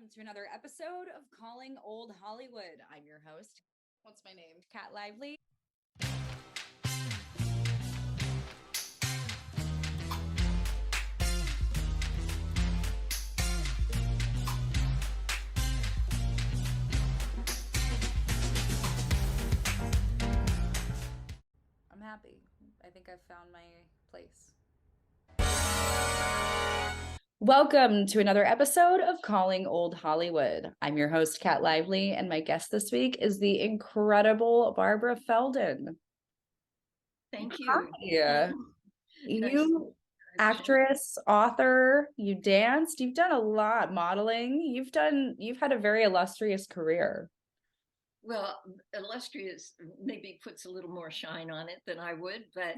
Welcome to another episode of Calling Old Hollywood. I'm your host. What's my name? Kat Lively. I'm happy. I think I've found my place. Welcome to another episode of Calling Old Hollywood. I'm your host, Kat Lively, and my guest this week is the incredible Barbara Feldon. Thank you. Hi. You, actress, author, you danced, you've done a lot, modeling, you've had a very illustrious career. Well, illustrious maybe puts a little more shine on it than I would, but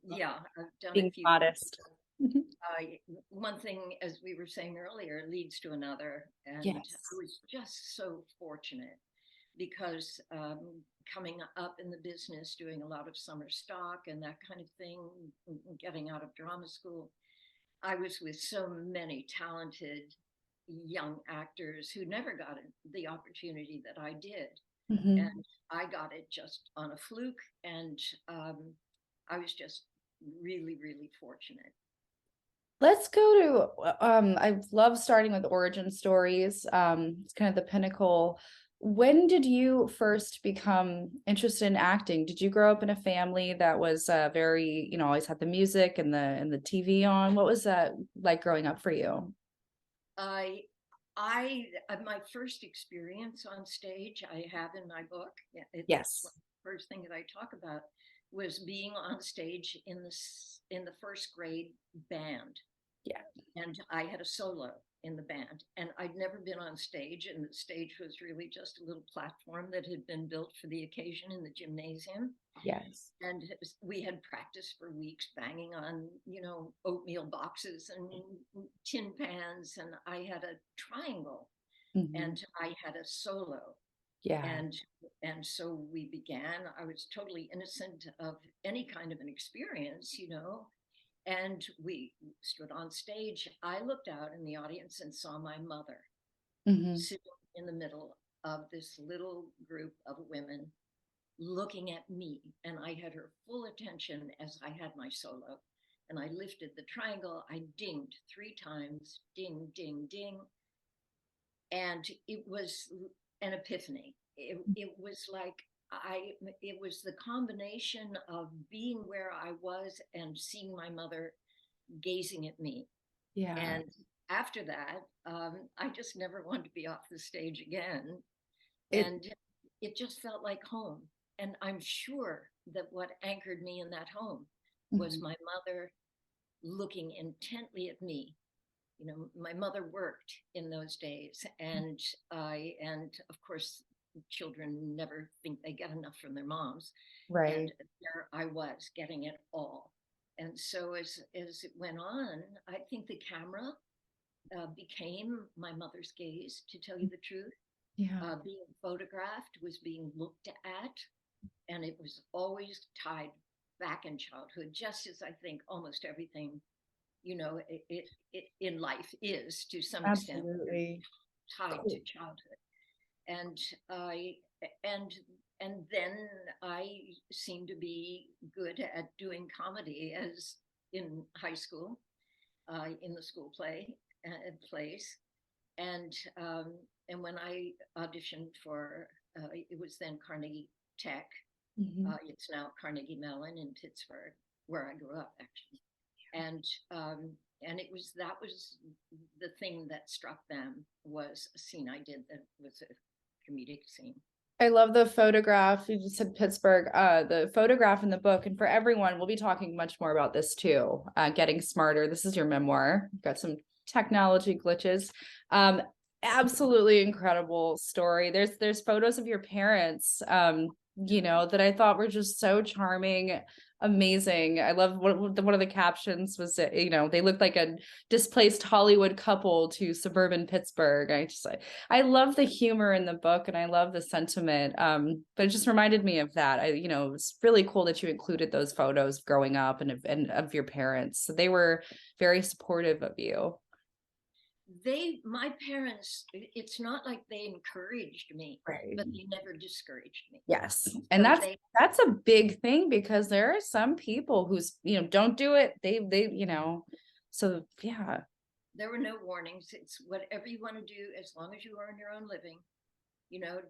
yeah, I've done Being a few. modest. One thing, as we were saying earlier, leads to another. And Yes. I was just so fortunate because coming up in the business, doing a lot of summer stock and that kind of thing, getting out of drama school, I was with so many talented young actors who never got the opportunity that I did. Mhm. And I got it just on a fluke. And I was just really, really fortunate. Let's go to, I love starting with origin stories. It's kind of the pinnacle. When did you first become interested in acting? Did you grow up in a family that was very, always had the music and the TV on? What was that like growing up for you? I my first experience on stage I have in my book. That's Yes. the first thing that I talk about was being on stage in the first grade band. Yeah. And I had a solo in the band, and I'd never been on stage, and the stage was really just a little platform that had been built for the occasion in the gymnasium. Yes. And we had practiced for weeks banging on, oatmeal boxes and tin pans, and I had a triangle and I had a solo. Yeah. And so we began. I was totally innocent of any kind of an experience, and we stood on stage. I looked out in the audience and saw my mother sitting in the middle of this little group of women looking at me, and I had her full attention as I had my solo. And I lifted the triangle, I dinged 3 times, ding, ding, ding. And it was an epiphany. It was like it was the combination of being where I was and seeing my mother gazing at me. Yeah. And after that, I just never wanted to be off the stage again. And it just felt like home. And I'm sure that what anchored me in that home was my mother looking intently at me. My mother worked in those days, and of course, children never think they get enough from their moms. Right. And there I was getting it all. And so as it went on, I think the camera became my mother's gaze, to tell you the truth. Yeah. Being photographed was being looked at, and it was always tied back in childhood, just as I think almost everything, it in life is to some extent Absolutely. tied to childhood. And I and then I seemed to be good at doing comedy as in high school, in the school plays, and when I auditioned for it was then Carnegie Tech. It's now Carnegie Mellon in Pittsburgh, where I grew up actually, and it was the thing that struck them was a scene I did that was a comedic scene. I love the photograph. You just said Pittsburgh, the photograph in the book. And for everyone, we'll be talking much more about this too. Getting smarter. This is your memoir. You've got some technology glitches. Absolutely incredible story. There's photos of your parents, that I thought were just so charming, amazing. I love one of the captions was, they looked like a displaced Hollywood couple to suburban Pittsburgh. I love the humor in the book and I love the sentiment. But it just reminded me of that. It's really cool that you included those photos growing up and of your parents. So they were very supportive of you. my parents, it's not like they encouraged me, Right. but they never discouraged me. Yes. And So that's a big thing, because there are some people who's, don't do it. So yeah. there were no warnings. It's whatever you want to do, as long as you earn your own living.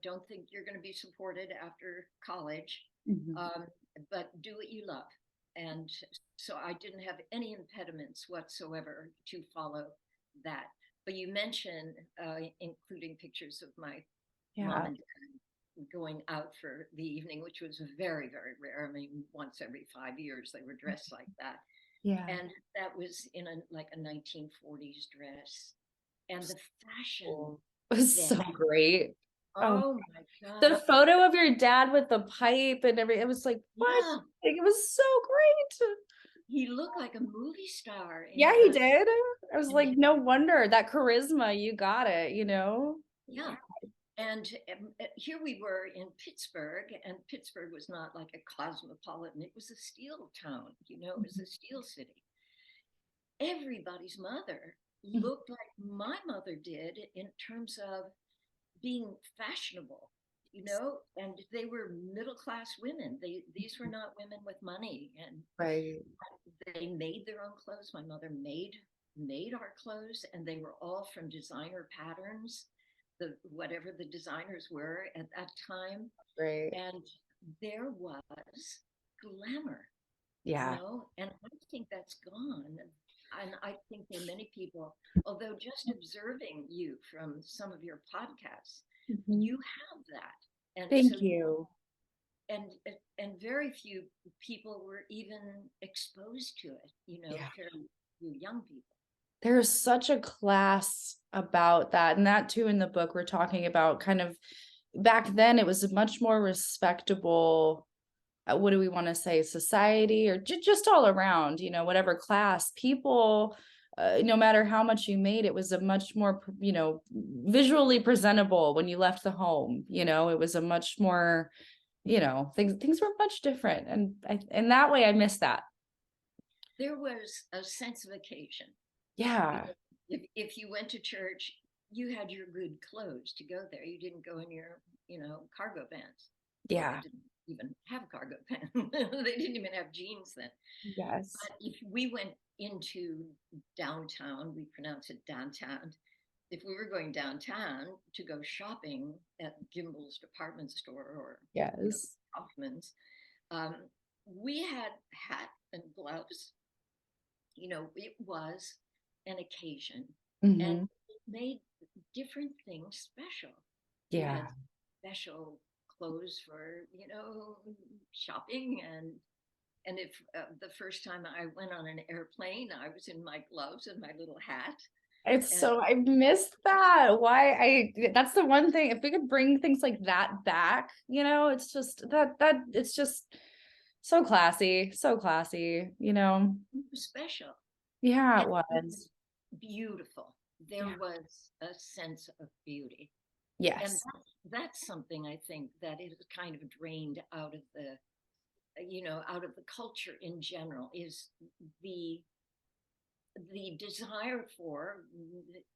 Don't think you're going to be supported after college, Mhm. but do what you love. And so I didn't have any impediments whatsoever to follow that. But you mentioned including pictures of my mom Yeah. and dad going out for the evening, which was very, very rare. I mean, once every 5 years they were dressed like that. Yeah. And that was in a 1940s dress. And the fashion Cool. It was then, so great. Oh, oh my the God. photo of your dad with the pipe and everything, it was like, what? Yeah, Like, it was so great. he looked like a movie star in Yeah, he that. did. I was And like, no wonder that charisma, you got it. yeah. And here we were in Pittsburgh, and Pittsburgh was not like a cosmopolitan. It was a steel town, it was a steel city. Everybody's mother looked like my mother did in terms of being fashionable, and they were middle class women. These were not women with money, and Right. they made their own clothes. My mother made our clothes, and they were all from designer patterns, the whatever the designers were at that time. Right. And there was glamour, Yeah. and I think that's gone. And I think there are many people, although just observing you from some of your podcasts, Mhm. you have that. And so Thank you. and and very few people were even exposed to it, Yeah. fairly few young people. There's such a class about that. And that too, in the book, we're talking about kind of back then, it was a much more respectable, what do we want to say, society, or just all around, whatever class, people, no matter how much you made, it was a much more, visually presentable when you left the home. It was a much more, things were much different. And in that way, I miss that. There was a sense of occasion. Yeah. If you went to church, you had your good clothes to go there. You didn't go in your, cargo pants. Well, they Yeah. didn't even have cargo pants. They didn't even have jeans then. Yes. But if we went into downtown, we pronounce it downtown. If we were going downtown to go shopping at Gimbel's department store or Yes. Hoffman's, um, we had hat and gloves. It was an occasion, and Hmm. it made different things special. You had Yeah. special clothes for shopping, and if the first time I went on an airplane, I was in my gloves and my little hat. It's And so, I missed that. That's the one thing. If we could bring things like that back, it's just it's just so classy, so classy. it was special, Yeah, and it it was was. beautiful. There Yeah. was a sense of beauty, and Yes. that's something I think that is kind of drained out of the culture in general, is the desire for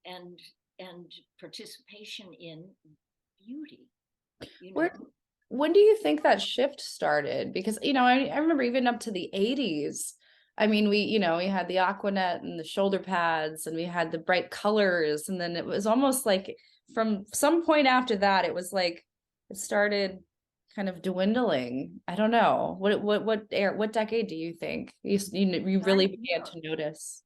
and participation in beauty, you Where know. when do you think that shift started? Because, I remember even up to the 80s. I mean, we had the Aquanet and the shoulder pads, and we had the bright colors. And then it was almost like from some point after that, it was like it started kind of dwindling. I don't know. What decade do you think you I really began know. to notice?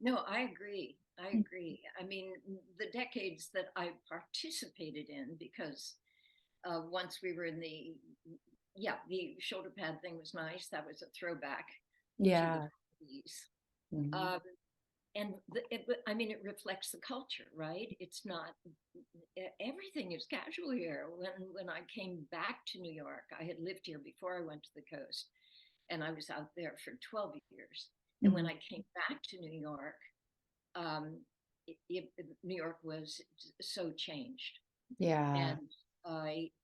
No, I agree. I mean, the decades that I participated in, because once we were in the shoulder pad thing was nice. That was a throwback to the Yeah. 50s. Mhm. Um, and I mean, it reflects the culture, right? It's not everything is casual here. When I came back to New York, I had lived here before I went to the coast, and I was out there for 12 years. And when Mhm. I came back to New York, um, New York was so changed, Yeah.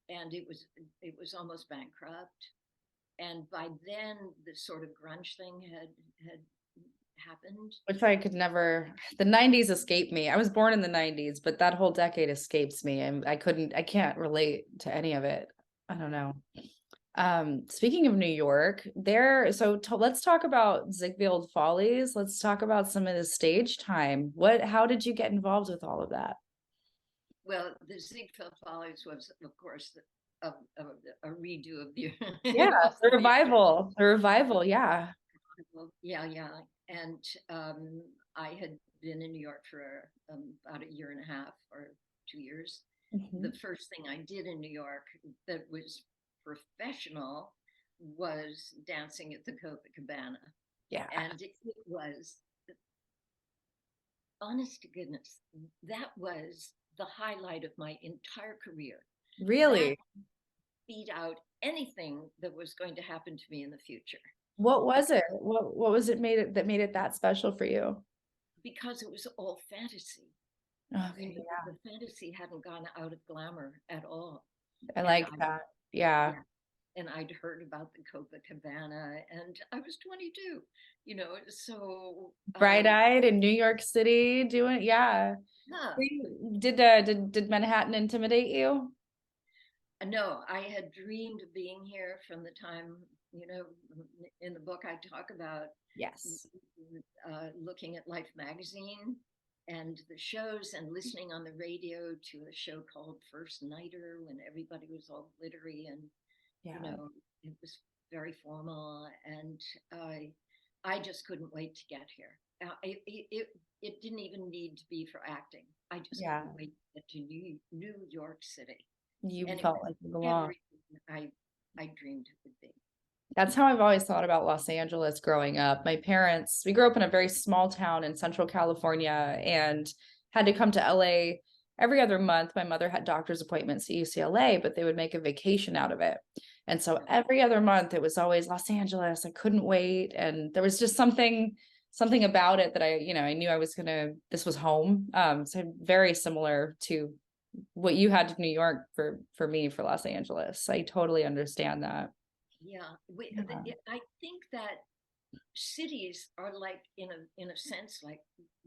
and it was almost bankrupt. And by then, the sort of grunge thing happened. Which I could never, the 90s escaped me. I was born in the 90s, but that whole decade escapes me, and I can't relate to any of it. I don't know. Speaking of New York, let's talk about Ziegfeld Follies. Let's talk about some of the stage time. How did you get involved with all of that? Well, the Ziegfeld Follies was, of course, a redo of the, Yeah, the the revival. The revival, yeah. yeah, yeah. And I had been in New York for about a year and a half or 2 years. The Mhm. first thing I did in New York that was professional was dancing at the Copacabana. Yeah, And it was, honest to goodness, that was the highlight of my entire career. That really. beat out anything that was going to happen to me in the future. What was Because it? What was it made it that special for you? because it was all fantasy. You Okay, know, the fantasy hadn't gone out of glamour at all. I And like that. Yeah. yeah, and I'd heard about the Copacabana, and I was 22, so Bright-eyed in New York City doing, yeah. yeah. Did Manhattan intimidate you? No, I had dreamed of being here from the time, you know, in the book I talk about Yes. looking at Life magazine and the shows and listening on the radio to a show called First Nighter when everybody was all glittery and, Yeah. it was very formal. And I just couldn't wait to get here. It didn't even need to be for acting. I just Yeah. couldn't wait to get to New York City. You And it felt was like you belonged. everything I dreamed it would be. That's how I've always thought about Los Angeles growing up. My parents, we grew up in a very small town in Central California and had to come to LA every other month. My mother had doctor's appointments at UCLA, but they would make a vacation out of it. And so every other month it was always Los Angeles. I couldn't wait. And there was just something about it that I knew this was home. So very similar to what you had to New York for me for Los Angeles. I totally understand that. Yeah, Yeah. I think that cities are like, in a sense, like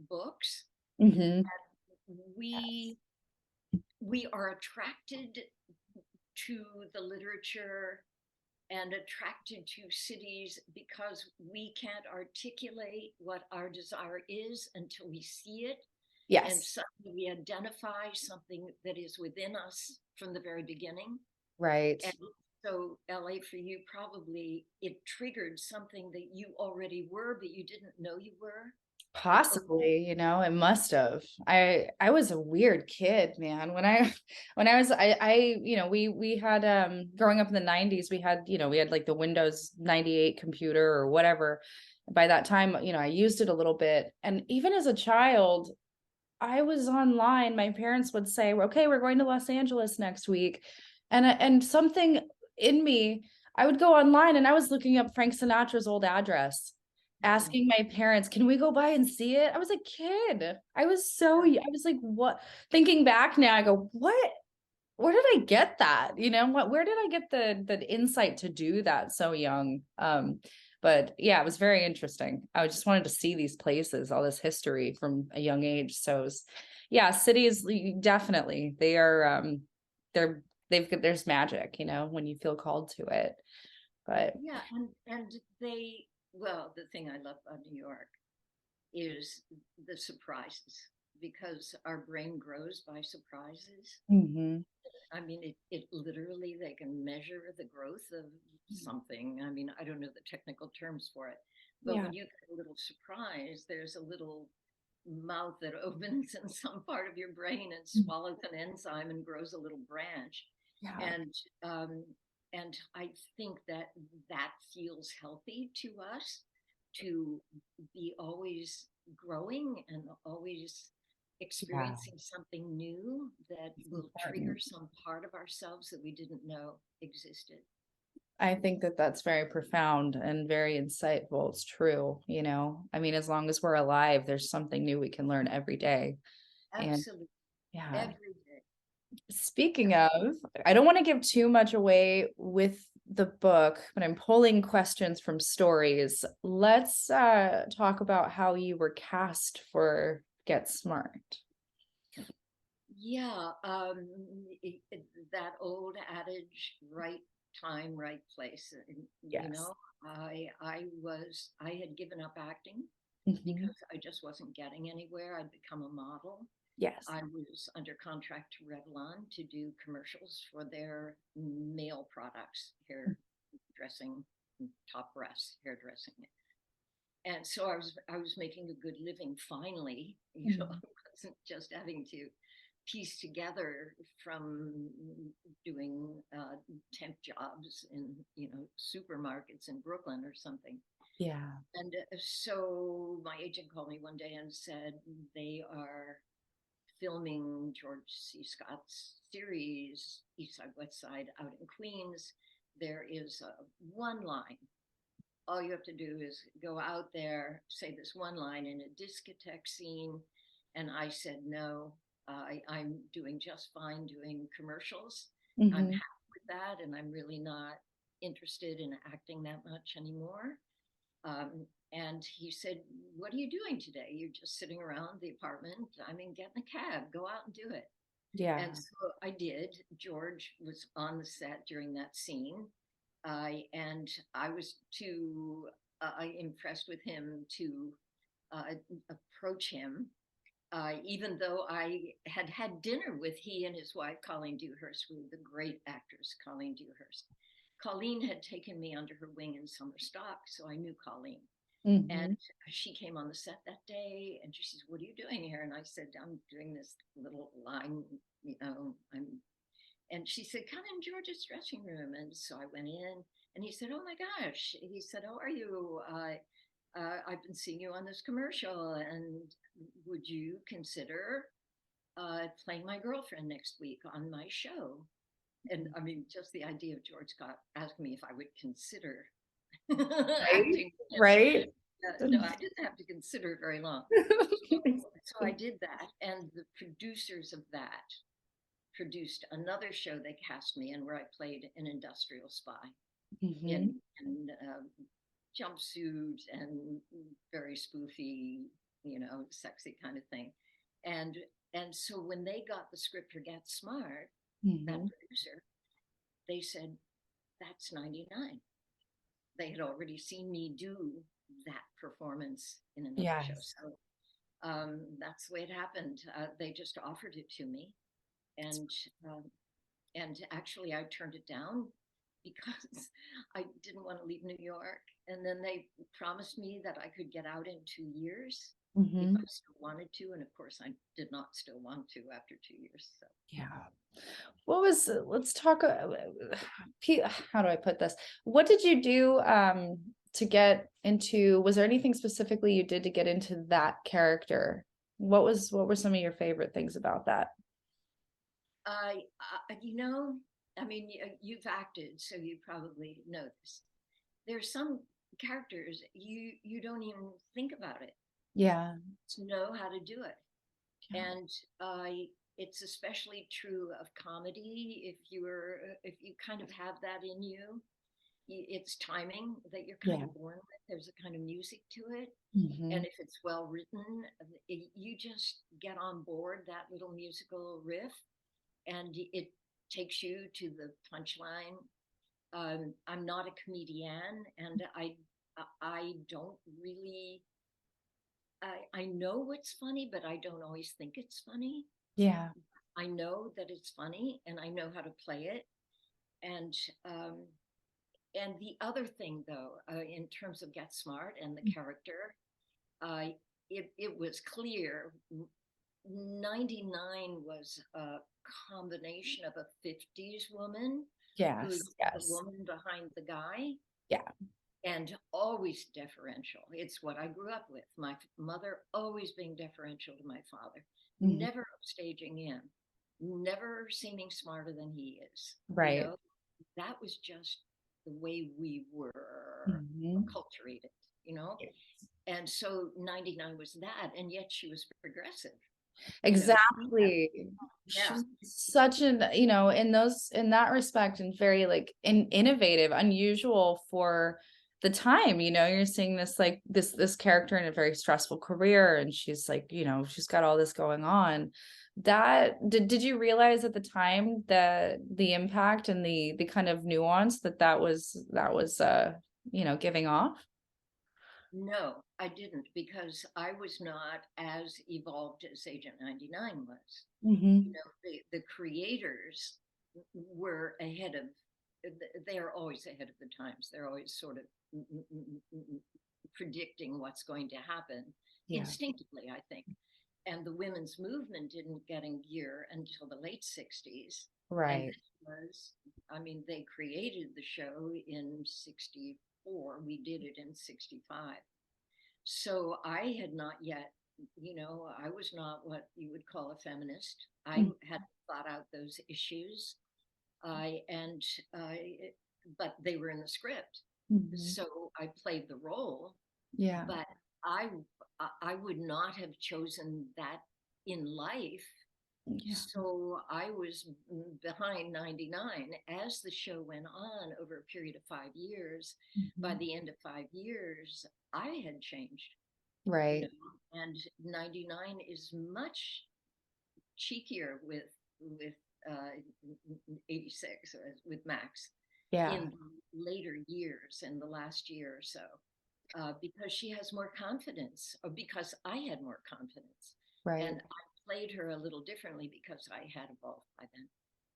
books. Hmm. We we are attracted to the literature and attracted to cities because we can't articulate what our desire is until we see it. And Yes. suddenly we identify something that is within us from the very beginning. Right. And so LA for you, probably it triggered something that you already were, but you didn't know you were. Oh, Possibly, it must have. I was a weird kid, man. When I was we had growing up in the 90s, we had like the Windows 98 computer or whatever. By that time, I used it a little bit. And even as a child, I was online. My parents would say, "Okay, we're going to Los Angeles next week." And something in me, I would go online and I was looking up Frank Sinatra's old address, mm, asking my parents, "Can we go by and see it?" I was a kid. I was like, "What?" Thinking back now, I go, "What? Where did I get that? Where did I get the insight to do that so young?" But yeah, it was very interesting. I just wanted to see these places, all this history from a young age. So yeah, cities definitely they are they're there's magic, when you feel called to it. But yeah, and the thing I love about New York is the surprises, because our brain grows by surprises. mhm. I mean, it literally, they can measure the growth of something. I mean, I don't know the technical terms for it, but Yeah. when you get a little surprise, there's a little mouth that opens in some part of your brain and swallows an enzyme and grows a little branch. Yeah. And um, and I think that that feels healthy to us, to be always growing and always Yeah. experiencing something new that It's will trigger important. some part of ourselves that we didn't know existed. I think that that's very profound and very insightful. It's true, I mean, as long as we're alive, there's something new we can learn every day. And Absolutely. yeah. Every day. Speaking of, I don't want to give too much away with the book, but I'm pulling questions from stories. Let's talk about how you were cast for Get Smart. Yeah, that old adage, right time, right place. You Yes. know, I had given up acting Mhm. because I just wasn't getting anywhere. I'd become a model. Yes. I was under contract to Revlon to do commercials for their male products, hair dressing, top breast hairdressing. And so I was making a good living finally. I Mhm. wasn't just having to piece together from doing temp jobs in supermarkets in Brooklyn or something. Yeah. And so my agent called me one day and said they are filming George C. Scott's series East Side West Side out in Queens. There is one line. All you have to do is go out there, say this one line in a discotheque scene. And I said, no, I'm doing just fine doing commercials. I'm Mhm. happy with that. And I'm really not interested in acting that much anymore. And he said, what are you doing today? You're just sitting around the apartment. I mean, get in a cab, go out and do it. Yeah. And so I did. George was on the set during that scene. And I was too impressed with him to uh, approach him, even though I had had dinner with he and his wife, Colleen Dewhurst, who were the great actors, Colleen Dewhurst. Colleen had taken me under her wing in summer stock, so I knew Colleen. And Mhm. she came on the set that day and she says, what are you doing here? And I said, I'm doing this little line, and she said, come in George's dressing room. And so I went in and he said, oh my gosh. He said, how are you? I've been seeing you on this commercial and would you consider playing my girlfriend next week on my show? And I mean, just the idea of George Scott asking me if I would consider Right. acting with him. Right. No, I didn't have to consider it very long. So I did that, and the producers of that produced another show they cast me in where I played an industrial spy in, Mhm. in jumpsuit and very spoofy, sexy kind of thing. And and so when they got the script for Get Smart, that Mhm. producer, they said, that's 99. They had already seen me do that performance in another show. Yes. So that's the way it happened. They just offered it to me, and um, and actually I turned it down because I didn't want to leave New York. And then they promised me that I could get out in 2 years if I Mhm. still wanted to, and of course I did not still want to after 2 years. So Yeah. What was, let's talk, how do I put this? What did you do to get into, was there anything specifically you did to get into that character? What were some of your favorite things about that? I, I mean, you've acted, so you probably know this. There's some characters you don't even think about it Yeah. to know how to do it. Yeah. And it's especially true of comedy. If you kind of have that in you, it's timing that you're kind Yeah. of born with. There's a kind of music to it, and Mhm. if it's well written, you just get on board that little musical riff, and it takes you to the punchline. I'm not a comedian, and I don't really. I know what's funny, but I don't always think it's funny. Yeah. I know that it's funny, and I know how to play it. And um, and the other thing, though, in terms of Get Smart and the character, uh, it was clear. 99 was a combination of a 50s woman who's Yes. the Yes. woman behind the guy Yeah. and always deferential. It's what I grew up with. My mother always being deferential to my father, Mhm. never upstaging him, never seeming smarter than he is. Right. That was just the way we were Mhm. acculturated. And so 99 was that, and yet she was progressive. You know, she had, Exactly. yeah, She's such an, in that respect, and very like innovative, unusual for the time. You're seeing this like this character in a very stressful career, and she's like, she's got all this going on. Did you realize at the time that the impact and the kind of nuance that was giving off? no, I didn't, because I was not as evolved as Agent 99 was. You Hmm. know, the creators were ahead of, they are always ahead of the times. They're always sort of predicting what's going to happen Yeah. instinctively, I think. And the women's movement didn't get in gear until the late 60s. And Right. this was, I mean, they created the show in 64. We did it in 65. So I had not yet, I was not what you would call a feminist. I had thought out those issues. And but they were in the script. Mhm. So I played the role, Yeah. but I I would not have chosen that in life. Yeah. So I was behind 99 as the show went on over a period of 5 years. By Mhm. the end of 5 years, I had changed, you Right. know, and 99 is much cheekier with uh, 86 with Max Yeah. in later years, in the last year or so, because she has more confidence, or because I had more confidence, Right. and I played her a little differently because I had evolved by then.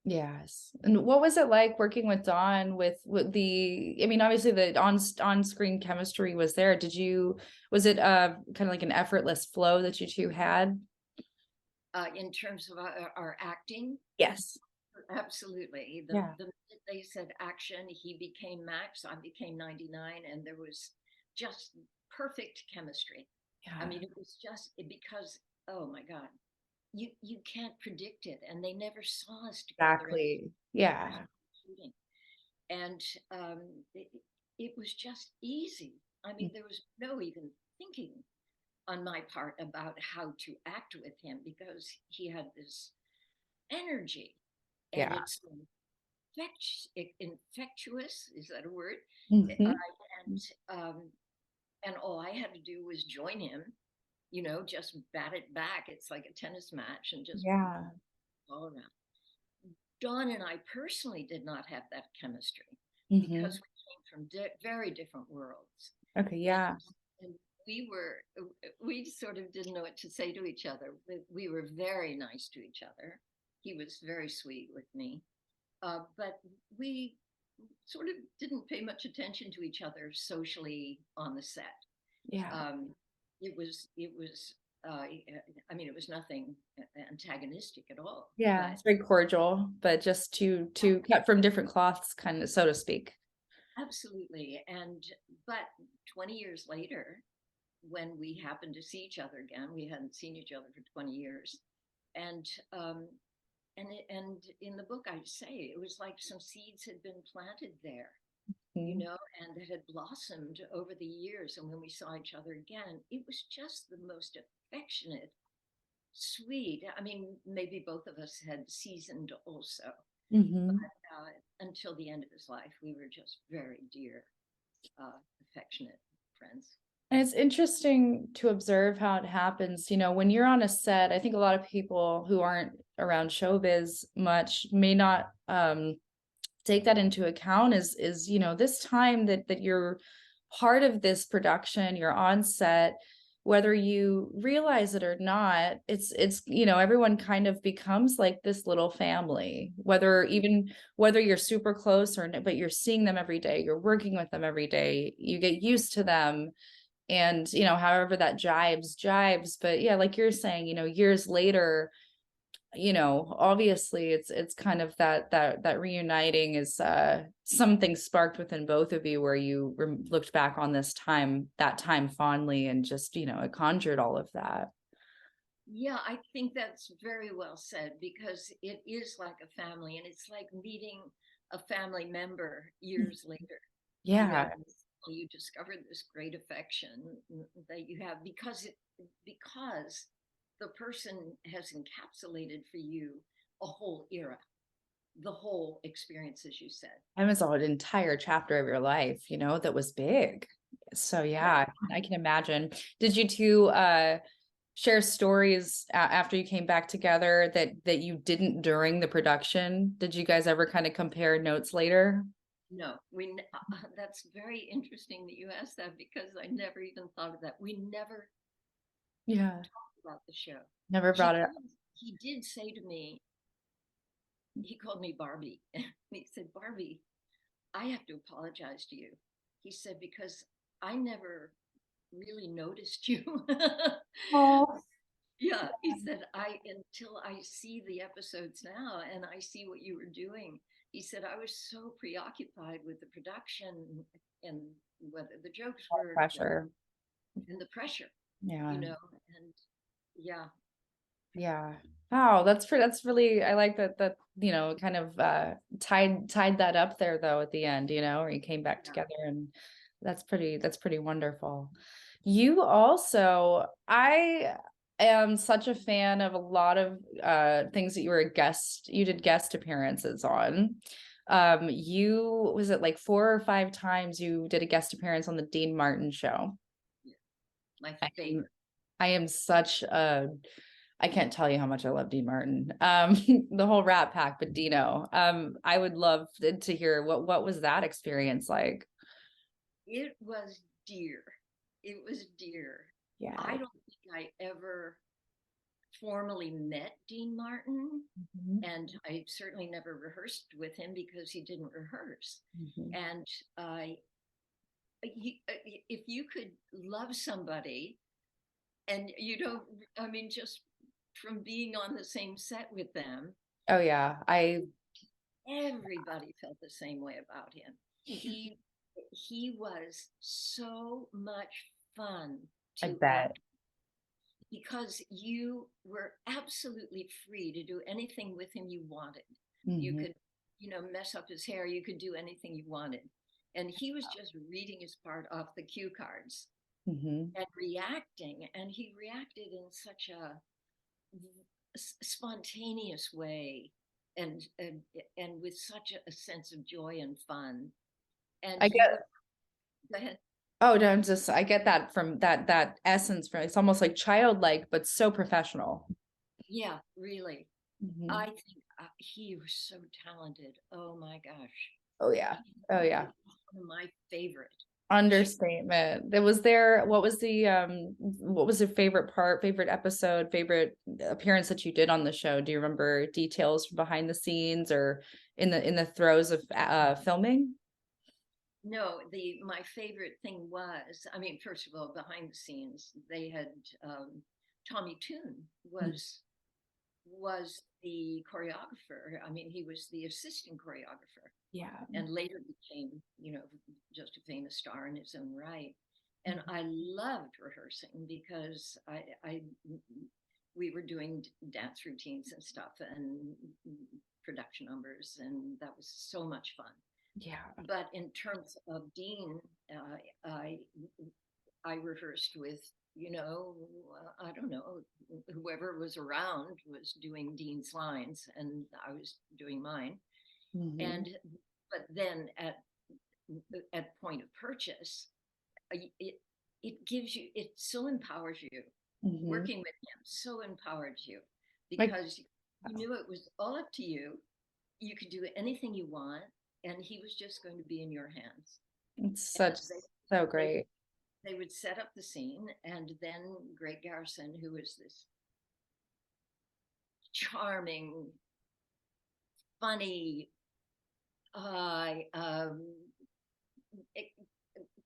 Yes. And what was it like working with Dawn with I mean, obviously the on-screen chemistry was there. Was it kind of like an effortless flow that you two had? In terms of our acting, Yes. absolutely. The Yeah. the minute they said action, he became Max, I became 99, and there was just perfect chemistry. I Yeah. mean, it was just because, oh my God, you can't predict it, and they never saw us together in Exactly. the first Yeah. shooting, and um, it, it was just easy. I mean, there was no even thinking on my part about how to act with him, because he had this energy, and Yeah. it's infectious. Is that a word? Uh, Hmm. and all I had to do was join him, just bat it back. It's like a tennis match, and just Yeah. all around. Dawn and I personally did not have that chemistry Hmm. because we came from very different worlds, Okay. and Yeah. and we sort of didn't know what to say to each other. We were very nice to each other. He was very sweet with me, but we sort of didn't pay much attention to each other socially on the set. Yeah. Um, it was. I mean, it was nothing antagonistic at all. Yeah. But It's very cordial, but just to cut from different cloths, kind of, so to speak. absolutely, but 20 years later, when we happened to see each other again, we hadn't seen each other for 20 years, and um, and in the book I say it was like some seeds had been planted there, Mhm. and it had blossomed over the years. And when we saw each other again, it was just the most affectionate, sweet. I mean, maybe both of us had seasoned also, but Mhm. until the end of his life, we were just very dear, affectionate friends. And it's interesting to observe how it happens. When you're on a set, I think a lot of people who aren't around showbiz much may not take that into account is this time that you're part of this production, you're on set, whether you realize it or not, it's everyone kind of becomes like this little family, whether you're super close or not, but you're seeing them every day, you're working with them every day, you get used to them. And however that jibes, but yeah, like you're saying, years later, obviously it's kind of that reuniting is something sparked within both of you, where you looked back on that time fondly, and just it conjured all of that. Yeah, I think that's very well said, because it is like a family, and it's like meeting a family member years later. You know, Yeah. you discover this great affection that you have because the person has encapsulated for you a whole era, the whole experience, as you said. It was an entire chapter of your life, that was big. So yeah, I can imagine. Did you two share stories after you came back together that you didn't during the production? Did you guys ever kind of compare notes later? No, that's very interesting that you asked that, because I never even thought of that. We never Yeah. talked about the show. Never brought it up. He did say to me, he called me Barbie. And he said, Barbie, I have to apologize to you. He said, because I never really noticed you. Oh, Yeah, he said, until I see the episodes now and I see what you were doing, he said, I was so preoccupied with the production and whether the jokes worked pressure. and the pressure, Yeah. and yeah. Yeah. Wow, that's really, I like that, kind of tied that up there though at the end, where you came back together, and that's pretty wonderful. You also, I am such a fan of a lot of things that you did guest appearances on. You, was it like 4 or 5 times you did a guest appearance on the Dean Martin show? Yeah, my favorite. I am such a, I can't tell you how much I love Dean Martin. The whole Rat Pack, but Dino. I would love to hear what was that experience like? It was dear. It was dear. Yeah. I don't think I ever formally met Dean Martin, Mhm. and I certainly never rehearsed with him because he didn't rehearse. Mhm. And if you could love somebody and you don't, I mean, just from being on the same set with them, Oh yeah, everybody felt the same way about him. He was so much fun I to bet. act, because you were absolutely free to do anything with him you wanted. You Mhm. could, mess up his hair, you could do anything you wanted. And he was just reading his part off the cue cards Mhm. and reacting. And he reacted in such a spontaneous way, and with such a sense of joy and fun. And I he would get. go ahead. Oh no, I get that from that essence from, it's almost like childlike, but so professional. Yeah, really. I Mhm. think he was so talented. Oh my gosh. Oh yeah. Oh yeah. One of my favorite. Understatement. What was your favorite episode, favorite appearance that you did on the show? Do you remember details from behind the scenes or in the throes of filming? No, my favorite thing was, I mean, first of all, behind the scenes, they had Tommy Toon was the choreographer. I mean, he was the assistant choreographer, Yeah. and later became, just a famous star in his own right. And I loved rehearsing because we were doing dance routines and stuff and production numbers, and that was so much fun. Yeah. But in terms of Dean, I rehearsed with, I don't know, whoever was around was doing Dean's lines, and I was doing mine. Mhm. And but then at point of purchase, it it so empowers you. Mhm. Working with him so empowered you, Like, because you knew it was all up to you. You could do anything you want, and he was just going to be in your hands. it's And such so they great. they would set up the scene, and then Greg Garrison, who is this charming, funny, uh, um,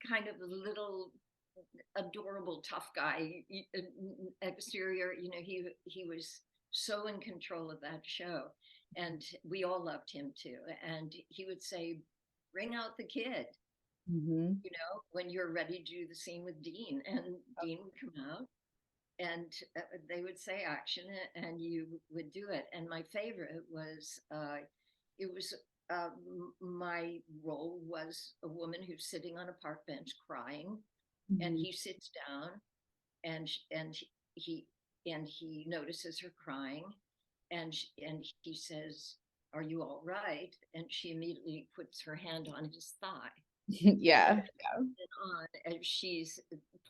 kind of little adorable tough guy exterior, he was so in control of that show, and we all loved him too. And he would say, bring out the kid, Mhm. when you're ready to do the scene with Dean. And Dean would come out, and they would say action, and you would do it. And my favorite was, it was uh, my role was a woman who's sitting on a park bench crying, and Mhm. he sits down, and he and he notices her crying, and he says, "Are you all right?" And she immediately puts her hand on his thigh. Yeah. And on as she's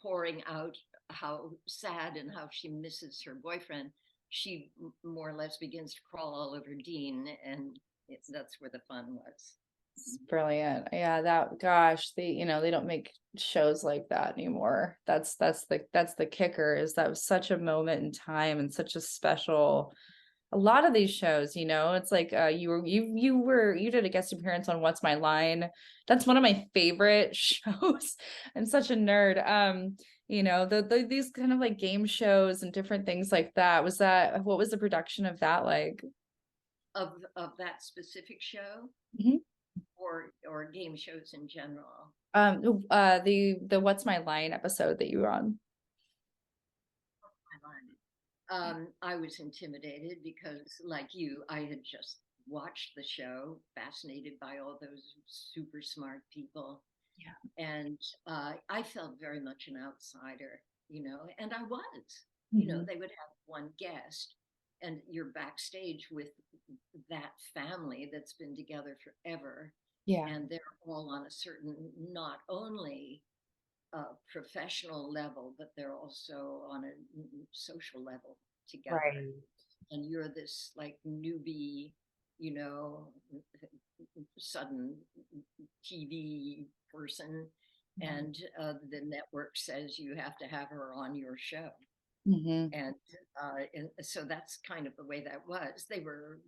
pouring out how sad and how she misses her boyfriend, she more or less begins to crawl all over Dean, and that's where the fun was. It's brilliant. Yeah, that gosh, they don't make shows like that anymore. That's the kicker, is that was such a moment in time and such a special, a lot of these shows, it's like you did a guest appearance on What's My Line. That's one of my favorite shows. I'm such a nerd. These kind of like game shows and different things like that. What was the production of that like? Of that specific show, Mhm. or game shows in general. The What's My Line episode that you were on. I was intimidated because, like you, I had just watched the show, fascinated by all those super smart people. Yeah. And I felt very much an outsider, and I was. Mhm. They would have one guest, and you're backstage with that family that's been together forever. Yeah. And they're all on a certain, not only professional level, but they're also on a social level together. Right. And you're this like newbie, you know, sudden TV person, and the network says you have to have her on your show. Mm-hmm. And so that's kind of the way that was. They were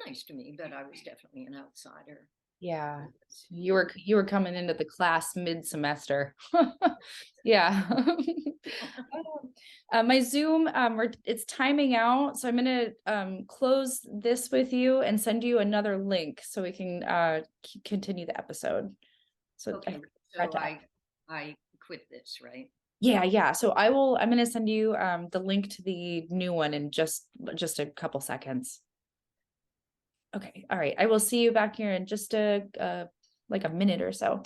nice to me, but I was definitely an outsider. Yeah. You were coming into the class mid-semester. Yeah. My Zoom, it's timing out, so I'm gonna close this with you and send you another link so we can continue the episode. So Okay, forgot so to I quit this, right? yeah. So I'm gonna send you the link to the new one in just a couple seconds. Okay, all right. I will see you back here in just like a minute or so.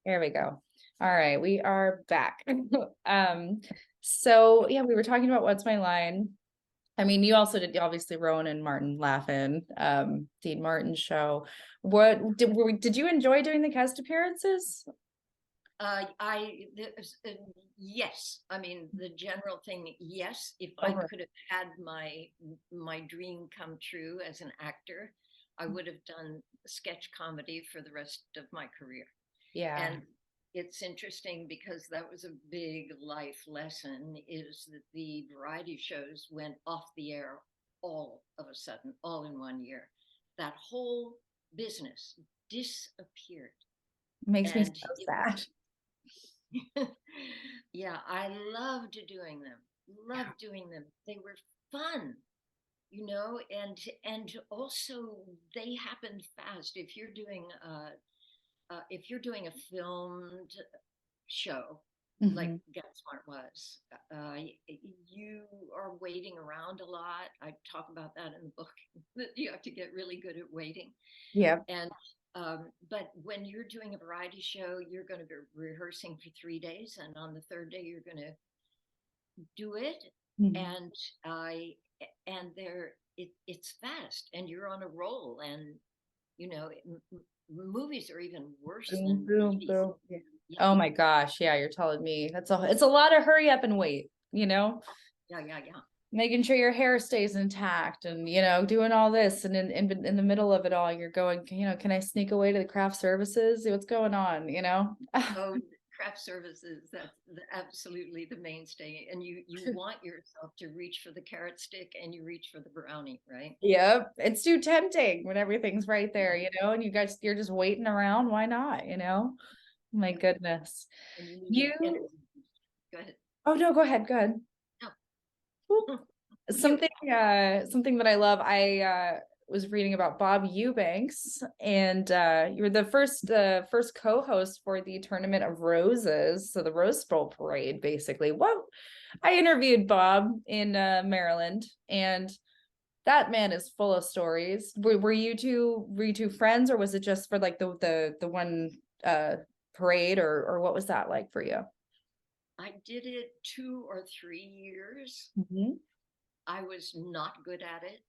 Here we go. All right, we are back. So yeah, we were talking about What's My Line. I mean, you also did obviously Rowan and Martin Laugh-In, Dean Martin's show. Did you enjoy doing the guest appearances? Yes. I mean, the general thing, yes. If I Over. could have had my dream come true as an actor, I would have done sketch comedy for the rest of my career. Yeah. And it's interesting because that was a big life lesson, is that the variety shows went off the air all of a sudden, all in one year. That whole business disappeared. Makes me so And it sad. yeah, I loved doing them. Loved doing them. They were fun, and also they happened fast. If you're doing a filmed show like Hmm. Get Smart was, you are waiting around a lot. I talk about that in the book, that you have to get really good at waiting. Yeah. And but when you're doing a variety show, you're going to be rehearsing for 3 days, and on the third day, you're going to do it. Mhm. And I it's fast, and you're on a roll, and movies are even worse Boom, than boom, TV. boom. Yeah. Yeah, Oh my gosh. Yeah, you're telling me. It's a lot of hurry up and wait, yeah. making sure your hair stays intact and, doing all this. And in the middle of it all, you're going, can I sneak away to the craft services? What's going on? Oh, craft services, that's absolutely the mainstay. And you want yourself to reach for the carrot stick and you reach for the brownie, right? Yep. It's too tempting when everything's right there, Yeah, and you're just waiting around. Why not? My yeah. goodness. And you need an You, energy. Go ahead. oh no, go ahead. Go ahead. No. You. Something that I love. I was reading about Bob Eubanks, and you were the first co-host for the Tournament of Roses, so the Rose Bowl parade, basically. What I interviewed Bob in Maryland, and that man is full of stories. Were you two friends, or was it just for like the one parade, or what was that like for you? I did it 2 or 3 years. Mhm. I was not good at it.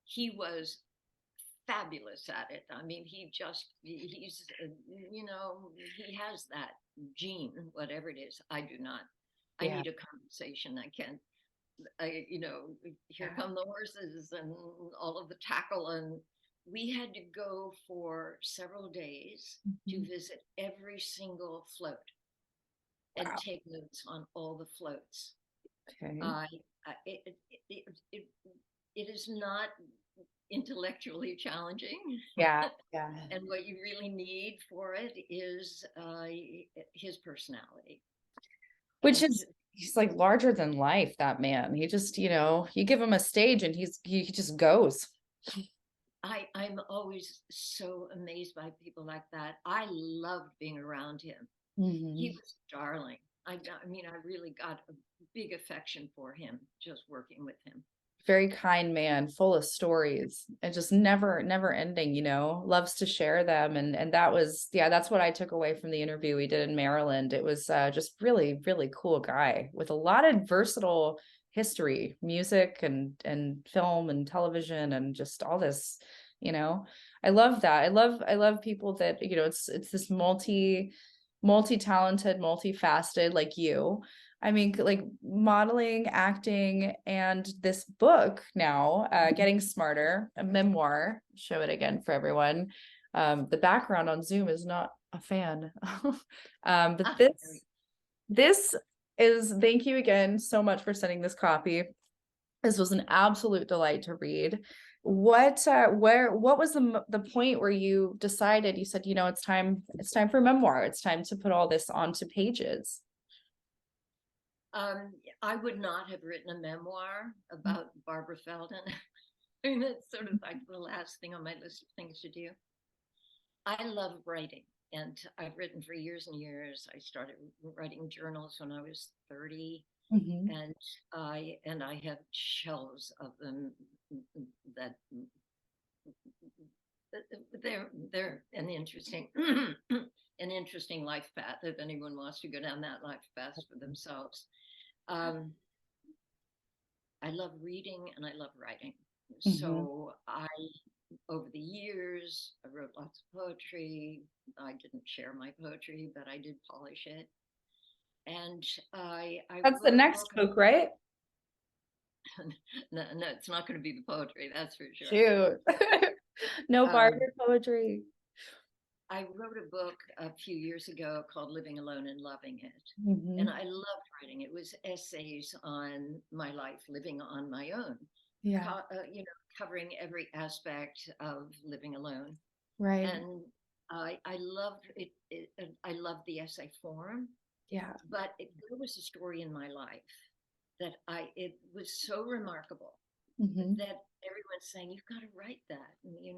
He was fabulous at it. I mean, he's, he has that gene, whatever it is. I do not. I Yeah. need a conversation. I can't, here Yeah. come the horses and all of the tackle. And we had to go for several days to Mhm. visit every single float and Wow. take notes on all the floats. Okay. Uh, it it is not intellectually challenging. Yeah. Yeah. And what you really need for it is his personality. Which And is, he's like larger than life, that man. He just, you give him a stage and he just goes. I'm always so amazed by people like that. I loved being around him. He Mhm. was darling. I mean, I really got a big affection for him just working with him. Very kind man, full of stories and just never ending, loves to share them. And that was, yeah, that's what I took away from the interview we did in Maryland. It was just really cool guy with a lot of versatile history, music and film and television and just all this, you know. I love that. I love people that, it's this multi-talented, multifaceted like you. I mean, like modeling, acting, and this book now, Getting Smarter, a memoir. Show it again for everyone. The background on Zoom is not a fan. But Ah, this is, thank you again so much for sending this copy. This was an absolute delight to read. What was the point where you decided, you said, it's time for memoir. It's time to put all this onto pages. I would not have written a memoir about Barbara Feldon. I mean, it's sort of like the last thing on my list of things to do. I love writing, and I've written for years and years. I started writing journals when I was 30, Mhm. and I have shelves of them that they're an interesting an interesting life path if anyone wants to go down that life path for themselves. Um, I love reading and I love writing. Mhm. So over the years, I wrote lots of poetry. I didn't share my poetry, but I did polish it. And I That's the wrote a next book. book, right? No, no, it's not going to be the poetry, that's for sure. Shoot. No Um, Barbara poetry. I wrote a book a few years ago called Living Alone and Loving It. And Mhm. I loved writing. It was essays on my life, living on my own, Yeah, covering every aspect of living alone. right. And I loved it. I loved the essay form, Yeah. but there was a story in my life that it was so remarkable Mhm. that everyone's saying, you've got to write that. And, it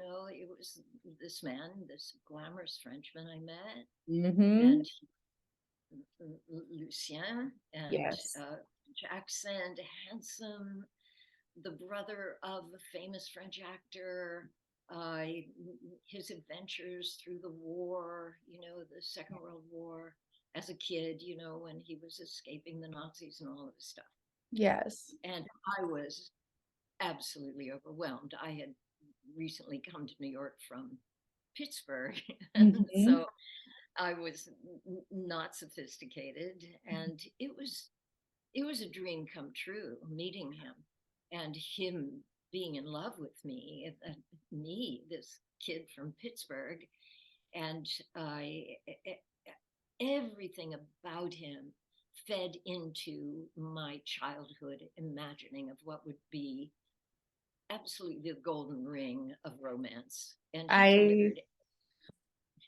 was this man, this glamorous Frenchman I met, Mhm. and Lucien, and Yes. Jackson, handsome, the brother of a famous French actor, uh, his adventures through the war, the Second World War as a kid, when he was escaping the Nazis and all of this stuff. Yes. And I was absolutely overwhelmed. I had recently come to New York from Pittsburgh, and Mhm. so I was not sophisticated, and it was a dream come true meeting him and him being in love with me, this kid from Pittsburgh, and I everything about him fed into my childhood imagining of what would be absolutely the golden ring of romance, and he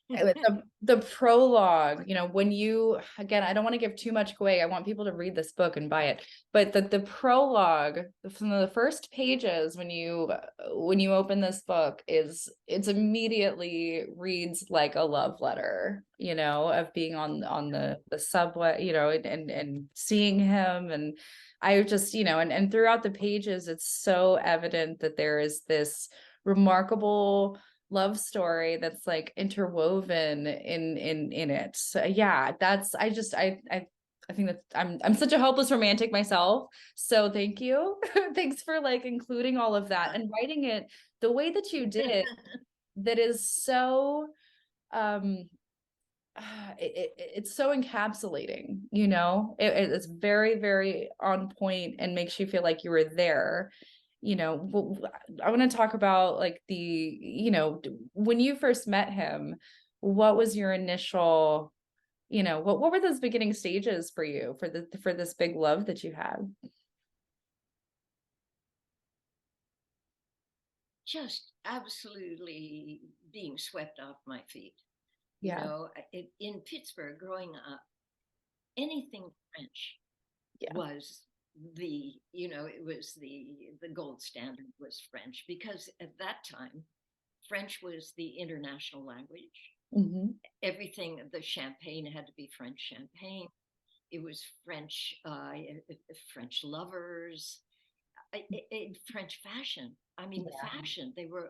I delivered. the prologue, when you, again, I don't want to give too much away. I want people to read this book and buy it. But the prologue from the first pages, when you open this book, it's immediately reads like a love letter, of being on the subway, and seeing him. And I just, and throughout the pages, it's so evident that there is this remarkable love story that's like interwoven in it. So yeah, that's, I I think that I'm such a hopeless romantic myself. So thank you. Thanks for like including all of that and writing it the way that you did. That is so it's so encapsulating, you know, it's very, very on point and makes you feel like you were there. You know, I want to talk about like the, you know, when you first met him, what was your initial, you know, what were those beginning stages for you for this big love that you had? Just absolutely being swept off my feet. You Yeah. know, in Pittsburgh growing up, anything French Yeah. was it was the gold standard was French, because at that time French was the international language. Hmm. Everything, the champagne had to be French champagne. It was French, French lovers, French fashion. I mean, the Yeah. fashion, they were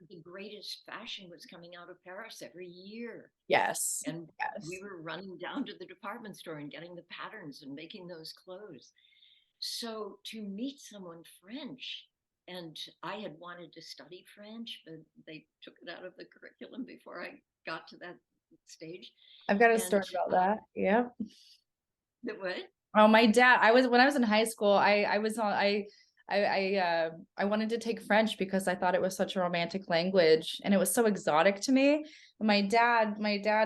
the greatest fashion was coming out of Paris every year. Yes. And we Yes. were running down to the department store and getting the patterns and making those clothes. So to meet someone French, and I had wanted to study French, but they took it out of the curriculum before I got to that stage. I've got a And story about that. Yeah. the what? Oh, my dad, when I was in high school, I was on I wanted to take French because I thought it was such a romantic language and it was so exotic to me. And my dad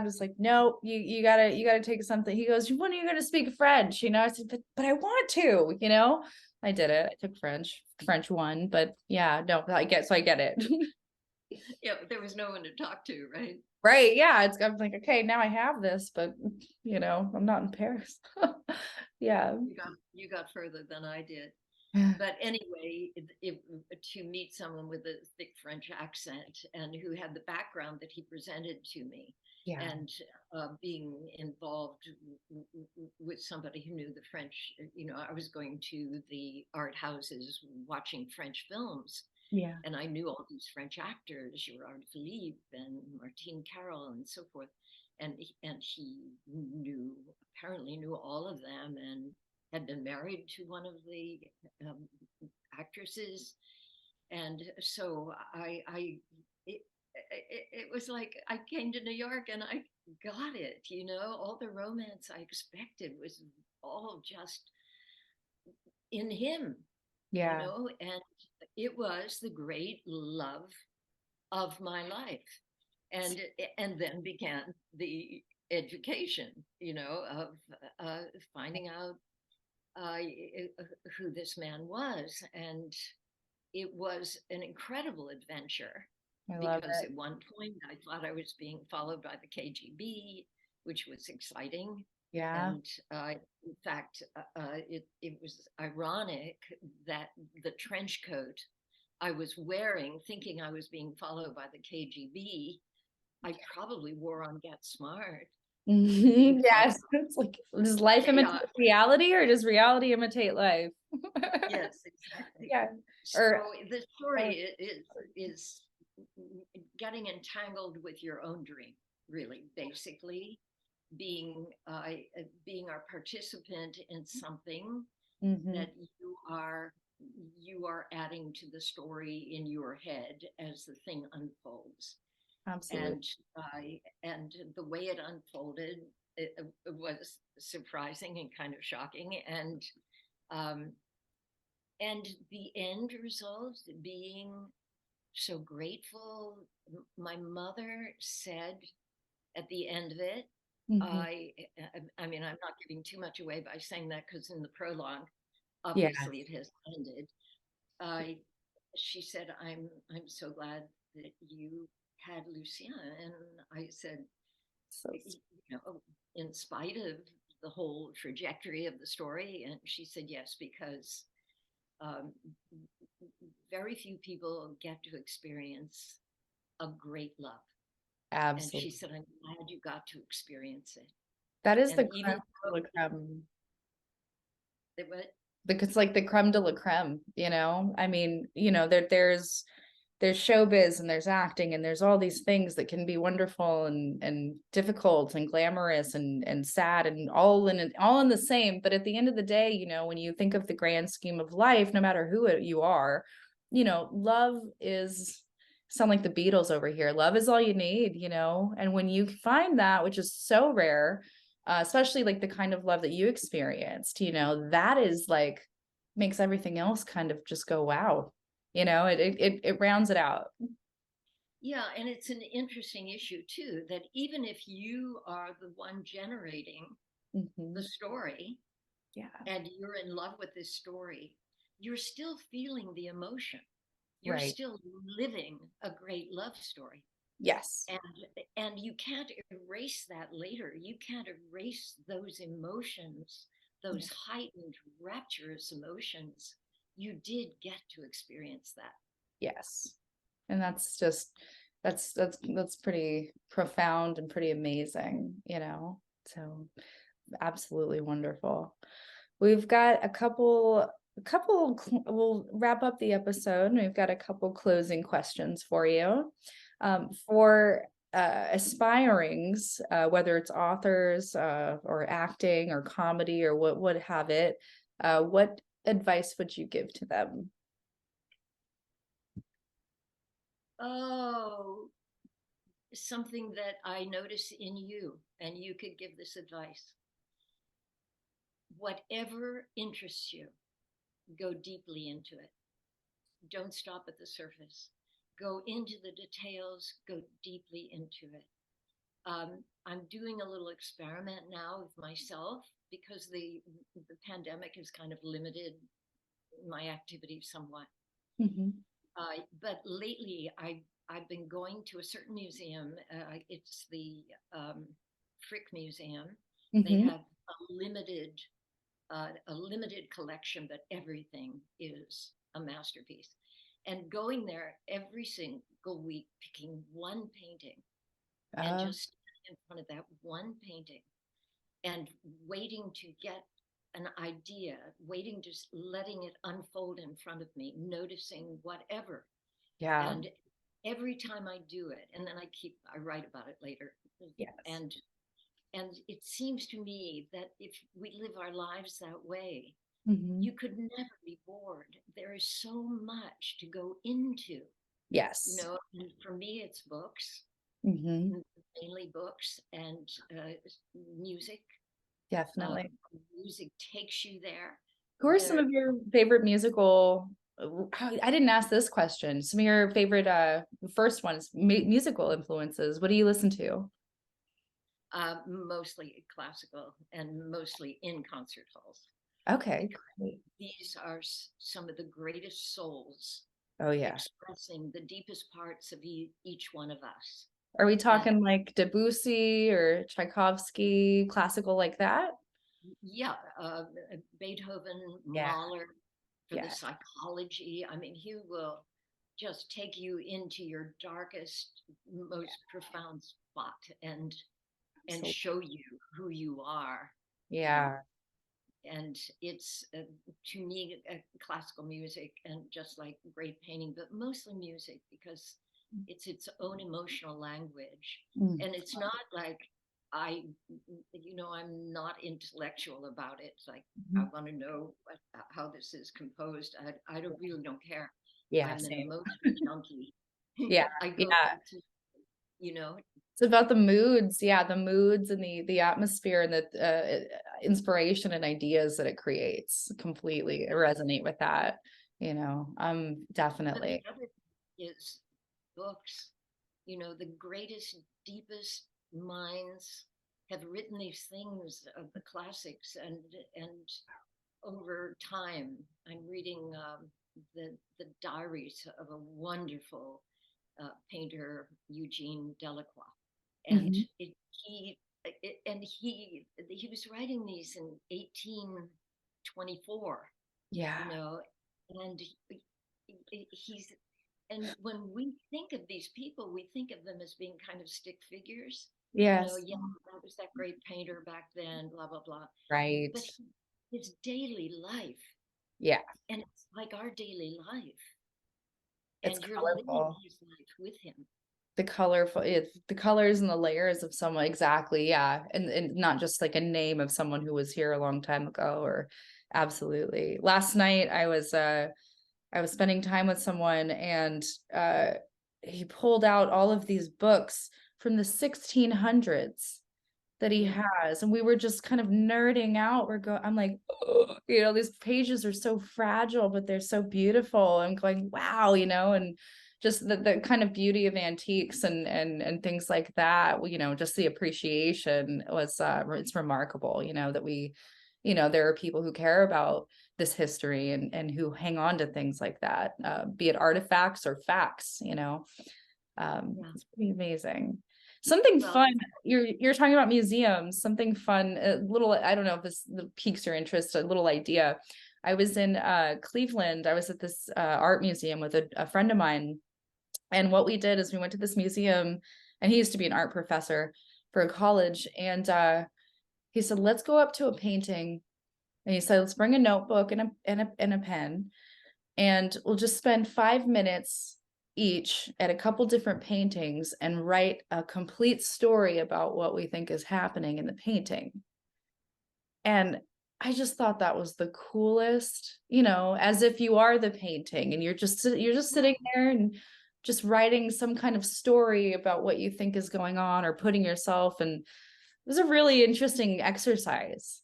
was like, "No, you gotta take something." He goes, "When are you gonna speak French?" You know, I said, but I want to, you know. I did it. I took French one, but yeah, no, I get it. Yeah, there was no one to talk to, right? Right. Yeah. I'm like, okay, now I have this, but you know, I'm not in Paris. Yeah. You got further than I did. But anyway, to meet someone with a thick French accent and who had the background that he presented to me, Yeah. and being involved with somebody who knew the French, I was going to the art houses watching French films, Yeah. and I knew all these French actors, Gerard Philippe and Martine Carrel and so forth, and he apparently knew all of them, and had been married to one of the um, actresses, and so it was like I came to New York and I got it. All the romance I expected was all just in him, Yeah. and it was the great love of my life, and then began the education, of finding out uh, who this man was, and it was an incredible adventure, I love because it. at one point I thought I was being followed by the KGB, which was exciting. Yeah. And in fact, it was ironic that the trench coat I was wearing, thinking I was being followed by the KGB, I probably wore on Get Smart, being followed. Yes. It's like, does life imitate Chaos. reality or does reality imitate life? Yes, exactly. Yeah. So Or, the or story is getting entangled with your own dream, really, basically being our participant in something mhm, that you are adding to the story in your head as the thing unfolds. absolutely. And the way it unfolded, it was surprising and kind of shocking, um, and the end result being so grateful. My mother said at the end of it, Mhm. I, I mean, I'm not giving too much away by saying that, because in the prologue, Yeah. obviously it has ended. I, she said, I'm so glad that you had Lucien, and I said, So in spite of the whole trajectory of the story, and she said yes, because um, very few people get to experience a great love. And she absolutely. said, I'm glad you got to experience it. That is And the even creme de la creme. it, what? Like it's like the creme de la creme, you know? I mean, you know, there's there's showbiz and there's acting and there's all these things that can be wonderful and difficult and glamorous and sad and all in the same. But at the end of the day, you know, when you think of the grand scheme of life, no matter who you are, you know, love is, sound like the Beatles over here. Love is all you need, you know, and when you find that, which is so rare, especially like the kind of love that you experienced, you know, that is like makes everything else kind of just go, wow, you know, it rounds it out. Yeah, and it's an interesting issue too, that even if you are the one generating the Hmm. story Yeah. and you're in love with this story, you're still feeling the emotion. You're Right. still living a great love story. Yes. And and you can't erase that later. You can't erase those emotions, Yeah. those heightened, rapturous emotions. You did get to experience that. Yes. And that's just, that's pretty profound and pretty amazing, you know. So absolutely wonderful. We've got we'll wrap up the episode and we've got a couple closing questions for you. For aspirings, whether it's authors, or acting or comedy or what would have it, what advice would you give to them? Oh, something that I notice in you, and you could give this advice. Whatever interests you, go deeply into it. Don't stop at the surface. Go into the details, go deeply into it. I'm doing a little experiment now with myself because the pandemic has kind of limited my activity somewhat. Hmm. But lately, I've been going to a certain museum. It's the Frick Museum. They Hmm. have a limited collection, but everything is a masterpiece. And going there every single week, picking one painting and Uh, just standing in front of that one painting and waiting to get an idea, waiting, just letting it unfold in front of me, noticing whatever. yeah. And every time I do it, and then I write about it later. Yes. And and it seems to me that if we live our lives that way, Hmm. you could never be bored. There is so much to go into, Yes. and for me, it's books, Hmm. mainly books and music. Uh, Definitely. music takes you there. Who are some There, of your favorite musical? I didn't ask this question. Some of your favorite, first ones, musical influences. What do you listen to? mostly classical and mostly in concert halls, Okay, because great. these are some of the greatest souls Oh yeah. expressing the deepest parts of each one of us. Are we And talking like Debussy or Tchaikovsky, classical like that? yeah, Beethoven, Yeah, Mahler for the yeah, psychology. I mean, he will just take you into your darkest, most profound spot and absolutely. show you who you are. Um, Yeah. and it's to me classical music and just like great painting, but mostly music because it's its own emotional language, Mm. and it's not like I, I'm not intellectual about it. It's like I Mhm. want to know how this is composed. I don't really don't care. Yeah, I'm an same. emotion junkie. Yeah, I go yeah. to, you know, It's about the moods, yeah, the moods and the atmosphere and the inspiration and ideas that it creates. Completely resonate with that, you know. but the Definitely. other is books. The greatest, deepest minds have written these things of the classics, and over time, I'm reading the diaries of a wonderful painter, Eugene Delacroix, and Mhm. he was writing these in 1824, Yeah. you know, and he's and when we think of these people, we think of them as being kind of stick figures. Yes. Yeah, that was that great painter back then, blah, blah, blah. Right. But his daily life, Yeah. and it's like our daily life, It's And you're living colorful. his life with him. The colorful, the colors and the layers of someone, exactly, yeah, and not just like a name of someone who was here a long time ago. Or absolutely. Last night I was spending time with someone, and he pulled out all of these books from the 1600s that he Yeah. has, and we were just kind of nerding out. I'm like, oh, these pages are so fragile, but they're so beautiful. I'm going, wow, and just the kind of beauty of antiques and things like that. Just the appreciation was it's remarkable. That we, there are people who care about this history and who hang on to things like that, be it artifacts or facts. Yeah. It's pretty amazing. Something Well, fun. You're talking about museums. Something fun. A little. I don't know if this piques your interest. A little idea. I was in Cleveland. I was at this art museum with a friend of mine, and what we did is we went to this museum, and he used to be an art professor for a college, and he said, "Let's go up to a painting," and he said, "Let's bring a notebook and a pen, and we'll just spend 5 minutes each at a couple different paintings and write a complete story about what we think is happening in the painting." And I just thought that was the coolest, as if you are the painting and you're just yeah. sitting there and just writing some kind of story about what you think is going on, or putting yourself. And it was a really interesting exercise.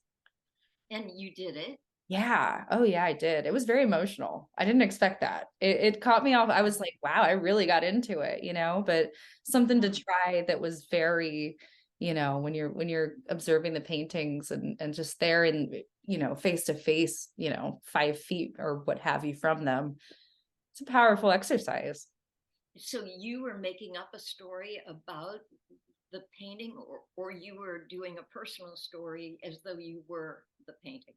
And you did it. Yeah. Oh, yeah, I did. It was very emotional. I didn't expect that. It caught me off. I was like, wow, I really got into it, but something to Yeah. try that was very, when you're observing the paintings and just there and, face to face, 5 feet or what have you from them. It's a powerful exercise. So you were making up a story about the painting, or you were doing a personal story as though you were the painting?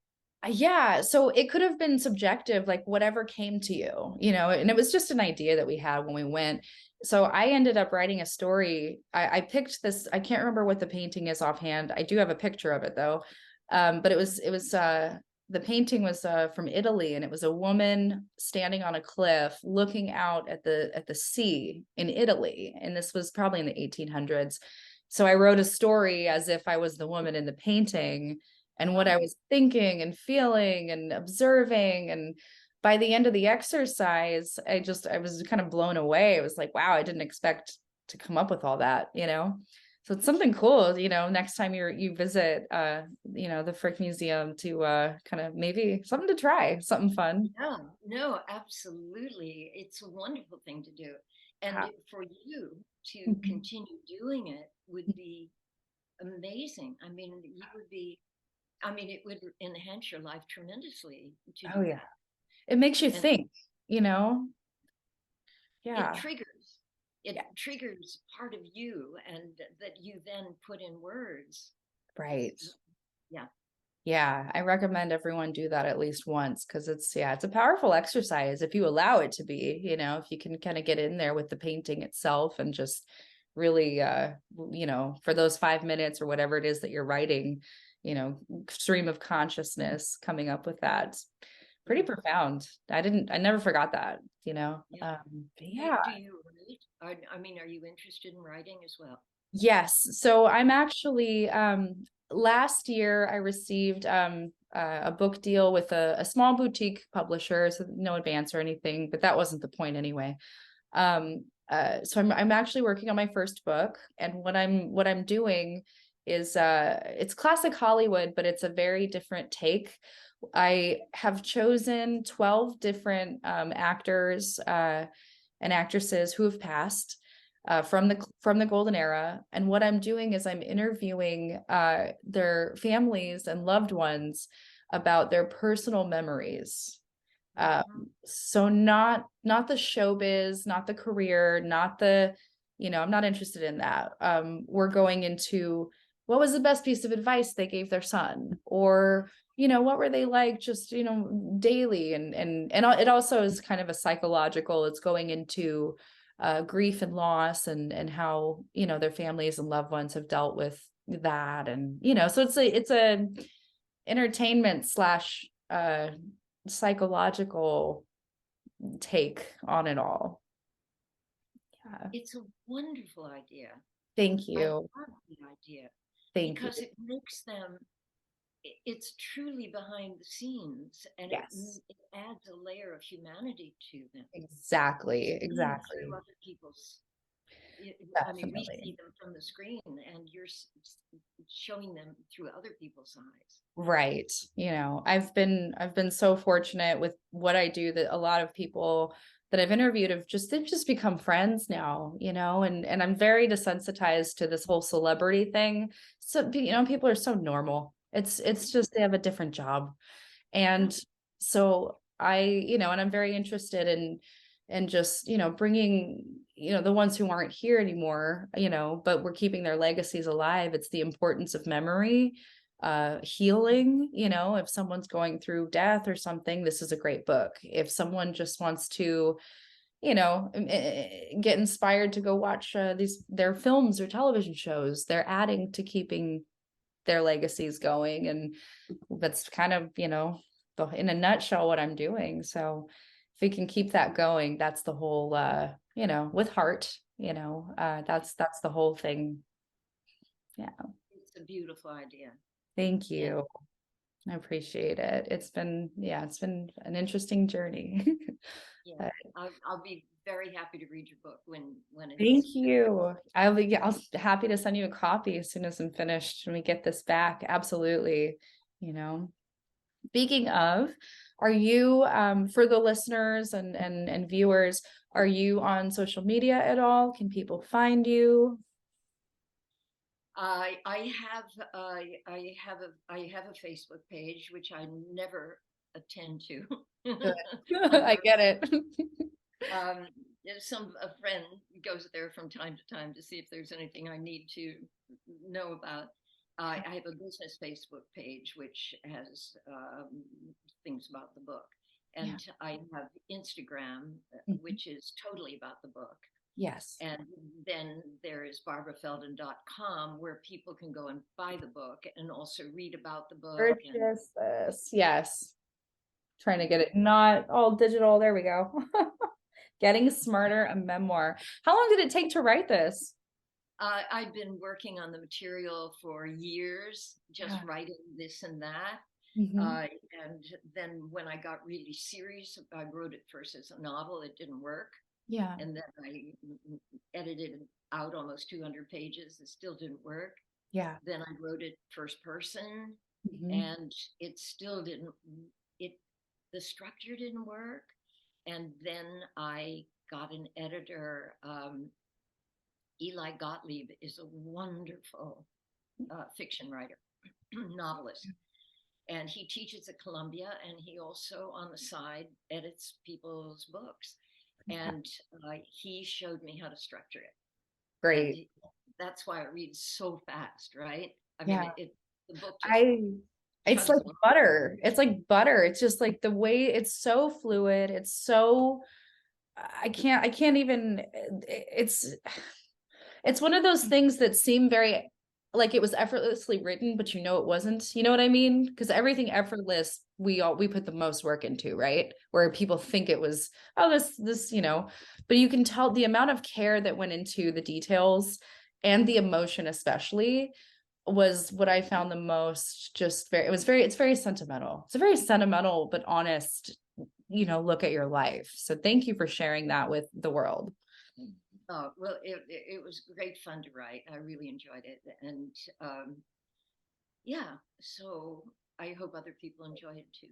Yeah, so it could have been subjective, like whatever came to you, and it was just an idea that we had when we went. So I ended up writing a story. I picked this, I can't remember what the painting is offhand. I do have a picture of it though. But it was the painting was from Italy, and it was a woman standing on a cliff looking out at the sea in Italy. And this was probably in the 1800s. So I wrote a story as if I was the woman in the painting, and what I Wow. was thinking and feeling and observing. And by the end of the exercise, I was kind of blown away. It was like, wow, I didn't expect to come up with all that. So it's something cool, next time you visit the Frick Museum, to kind of maybe something to try, something fun. Yeah, no, absolutely. It's a wonderful thing to do. And Yeah. for you to Mhm. continue doing it would be amazing. I mean, it would enhance your life tremendously to Oh do yeah. that. It makes you And think, you know? it Yeah. triggers, Yeah. it triggers part of you, and that you then put in words. Right. Yeah. Yeah, I recommend everyone do that at least once, because it's a powerful exercise if you allow it to be, if you can kind of get in there with the painting itself and just really for those 5 minutes or whatever it is that you're writing, stream of consciousness coming up with that. Pretty Yeah. profound. I never forgot that, Yeah. but yeah. Do you write? Are you interested in writing as well? Yes. So I'm actually last year I received a book deal with a small boutique publisher, so no advance or anything, but that wasn't the point anyway. So I'm actually working on my first book, and what I'm doing is it's classic Hollywood, but it's a very different take. I have chosen 12 different actors and actresses who have passed from the golden era. And what I'm doing is I'm interviewing their families and loved ones about their personal memories. Mhm. So not the showbiz, not the career, not the, I'm not interested in that. We're going into what was the best piece of advice they gave their son, or what were they like just daily. And it also is kind of a psychological. It's going into grief and loss, and how their families and loved ones have dealt with that. And so it's a entertainment slash psychological take on it all. It's a wonderful idea. Thank I you. love the idea Thank you. because it makes them, it's truly behind the scenes, and Yes, it adds a layer of humanity to them. exactly, Seeing through exactly. other people's, I mean, we Definitely. see them from the screen, and you're showing them through other people's eyes. Right. You know, I've been so fortunate with what I do that a lot of people that I've interviewed have just they've just become friends now, you know, and I'm very desensitized to this whole celebrity thing. So, you know, people are so normal. It's just they have a different job. Yeah. And so I, you know, and I'm very interested in just, you know, bringing, you know, the ones who aren't here anymore, you know, but we're keeping their legacies alive. It's the importance of memory, healing, you know, if someone's going through death or something, this is a great book. If someone just wants to, you know, get inspired to go watch these their films or television shows, they're adding to keeping their legacies going. And that's kind of, you know, in a nutshell what I'm doing. So if we can keep that going, that's the whole you know, with heart, you know, that's the whole thing. Yeah. It's a beautiful idea. Thank And you. I appreciate it. It's been, yeah, it's been an interesting journey. yeah, But I'll be very happy to read your book when thank it's you. I'll happy to send you a copy as soon as I'm finished when we get this back. Absolutely. You know. Speaking of, are you for the listeners and viewers, are you on social media at all? Can people find you? I have I have a Facebook page which I never attend to. Good. I'm I very get it. there's a friend goes there from time to time to see if there's anything I need to know about. I have a business Facebook page which has things about the book, Yeah. and I have Instagram, Mhm. which is totally about the book. Yes. And then there is barbarafeldon.com where people can go and buy the book and also read about the book. And Purchase this. Yes. Trying to get it not all digital. There we go. Getting Smarter, a memoir. How long did it take to write this? I've been working on the material for years, just Yeah. writing this and that. Hmm. Uh, and then when I got really serious, I wrote it first as a novel. It didn't work. Yeah. And then I edited out almost 200 pages. It still didn't work. Yeah. Then I wrote it first person, Hmm. and it still didn't. It the structure didn't work. And then I got an editor. Eli Gottlieb is a wonderful fiction writer, novelist, and he teaches at Columbia, and he also on the side edits people's books. And he showed me how to structure it, and Great. that's why it reads so fast, right? I mean, Yeah. the book just I it's like chugs along. butter. It's like butter. It's just like the way it's so fluid. It's so I can't even it's one of those things that seem very like it was effortlessly written, but you know it wasn't. You know what I mean? Because everything effortless, we put the most work into, right? Where people think it was, oh, this, you know, but you can tell the amount of care that went into the details and the emotion, especially, was what I found the most just very, it's very sentimental. It's a very sentimental but honest, you know, look at your life. So thank you for sharing that with the world. Oh, well, it was great fun to write. I really enjoyed it. And yeah, so I hope other people enjoy it too.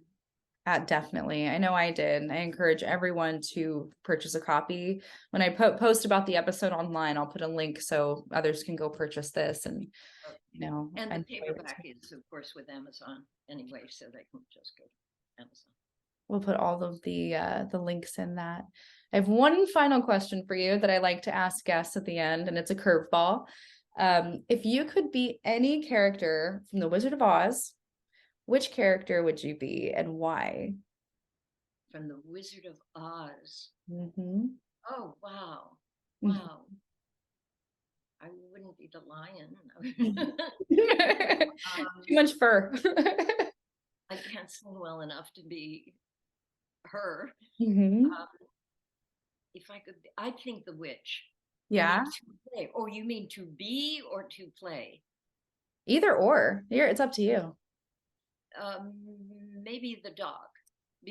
Definitely. I know I did. I encourage everyone to purchase a copy. When I post about the episode online, I'll put a link so others can go purchase this and, Uh, you know, and the enjoy it paperback too. is, of course, with Amazon anyway, so they can just go to Amazon. We'll put all of the links in that. I have one final question for you that I like to ask guests at the end, and it's a curveball. If you could be any character from The Wizard of Oz, which character would you be and why? From The Wizard of Oz. Hmm. Oh, wow. Wow. I wouldn't be the lion. Too much fur. I can't sing well enough to be her. Hmm. Um, if I could, I think the witch. You Yeah, mean to play? Or you mean to be or to play? either or. Here, it's up to you. Um, Maybe the dog,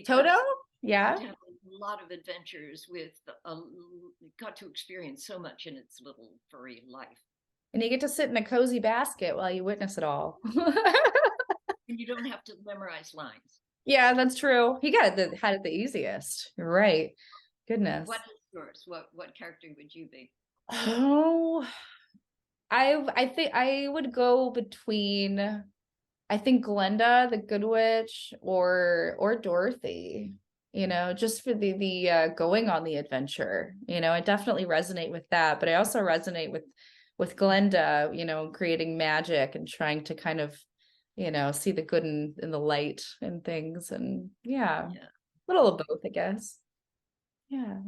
Toto? because got Yeah. to have a lot of adventures with got to experience so much in its little furry life. And you get to sit in a cozy basket while you witness it all. And you don't have to memorize lines. Yeah, that's true. He had it the easiest. You're right. Goodness. What is yours? What character would you be? Oh, I think I would go between I think Glenda, the Good Witch, or Dorothy, just for the going on the adventure. I definitely resonate with that, but I also resonate with Glenda, creating magic and trying to kind of, see the good in the light and things. And yeah, a Yeah. little of both, I guess. Yeah.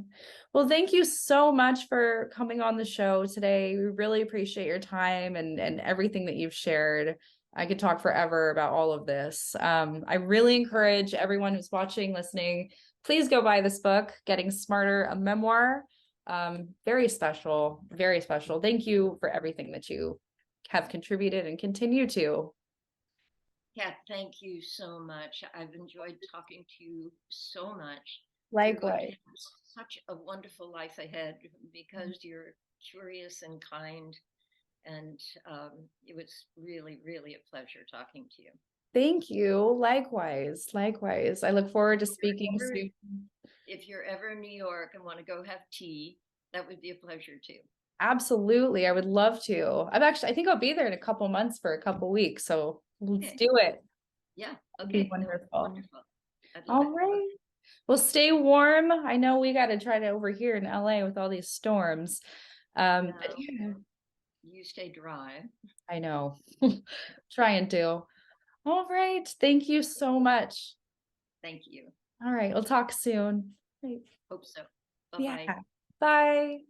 Well, thank you so much for coming on the show today. We really appreciate your time and everything that you've shared. I could talk forever about all of this. I really encourage everyone who's watching, listening, please go buy this book, Getting Smarter, a memoir. Very special, very special. Thank you for everything that you have contributed and continue to. Kat, thank you so much. I've enjoyed talking to you so much. You're going to Likewise. have such a wonderful life ahead because you're curious and kind. And it was really, really a pleasure talking to you. Thank you. Likewise. Likewise. I look forward to speaking Ever, soon. if you're ever in New York and want to go have tea, that would be a pleasure too. Absolutely. I would love to. I think I'll be there in a couple months for a couple weeks. So let's Okay. do it. Yeah. It'd be Okay. That would be wonderful. wonderful. I'd love All it. right. Well, stay warm. I know we got to try to over here in LA with all these storms. But Yeah. yeah, You stay dry. I know. Trying to. All right. Thank you so much. Thank you. All right. We'll talk soon. Right. Hope so. Bye Yeah. bye. Bye.